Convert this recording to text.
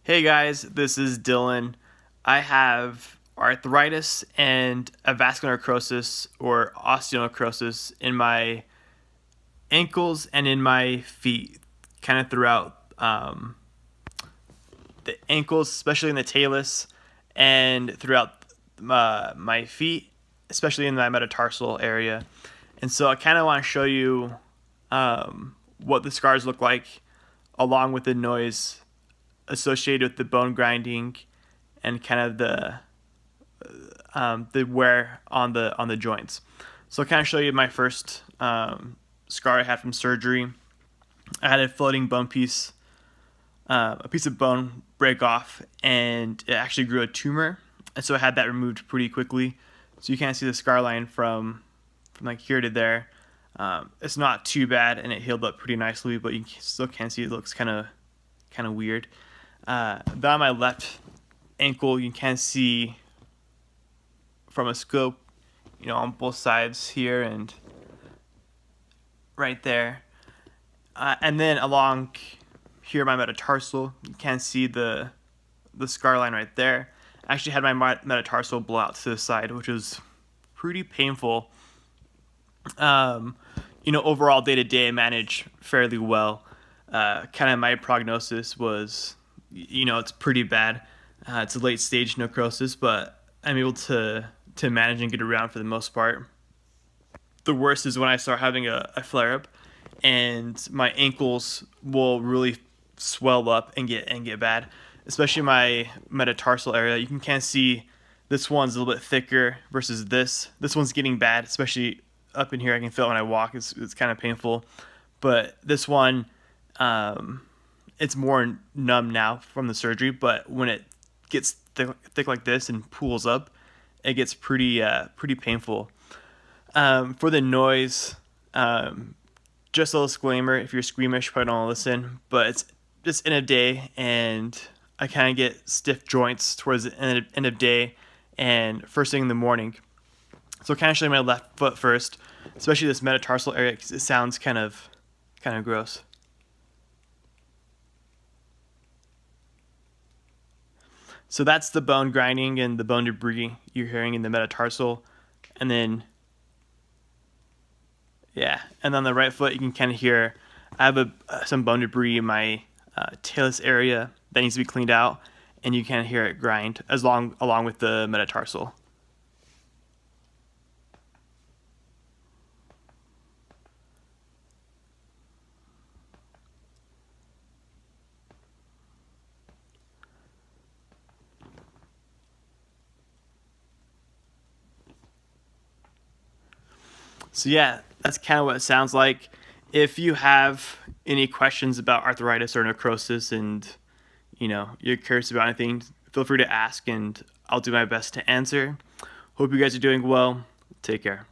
Hey guys, this is Dylan. I have arthritis and a vascular necrosis or osteonecrosis in my ankles and in my feet, kind of throughout the ankles, especially in the talus, and throughout my feet, especially in my metatarsal area. And so I kind of want to show you what the scars look like along with the noise associated with the bone grinding and kind of the wear on the joints. So I'll kind of show you my first scar I had from surgery. I had a floating bone piece, a piece of bone break off, and it actually grew a tumor, and so I had that removed pretty quickly. So you can't see the scar line from like here to there. It's not too bad, and it healed up pretty nicely, but you still can't see it. Looks kind of weird. Then on my left ankle, you can see from a scope, on both sides here and right there. And then along here, my metatarsal, you can see the scar line right there. I actually had my metatarsal blow out to the side, which was pretty painful. Overall day to day, I managed fairly well. Kind of my prognosis was, it's pretty bad. It's a late stage necrosis, but I'm able to manage and get around for the most part. The worst is when I start having a flare up, and my ankles will really swell up and get bad, especially my metatarsal area. You can kind of see this one's a little bit thicker versus this. This one's getting bad, especially up in here. I can feel it when I walk. It's kind of painful, but this one, it's more numb now from the surgery. But when it gets thick like this and pools up, it gets pretty painful. For the noise, just a little disclaimer: if you're squeamish, probably don't listen. But it's just end of day, and I kind of get stiff joints towards the end of day and first thing in the morning. So kind of show you my left foot first, especially this metatarsal area, because it sounds kind of gross. So that's the bone grinding and the bone debris you're hearing in the metatarsal. And then, and on the right foot, you can kind of hear I have some bone debris in my talus area that needs to be cleaned out, and you can hear it grind along with the metatarsal. So that's kind of what it sounds like. If you have any questions about arthritis or necrosis, and you're curious about anything, feel free to ask, and I'll do my best to answer. Hope you guys are doing well. Take care.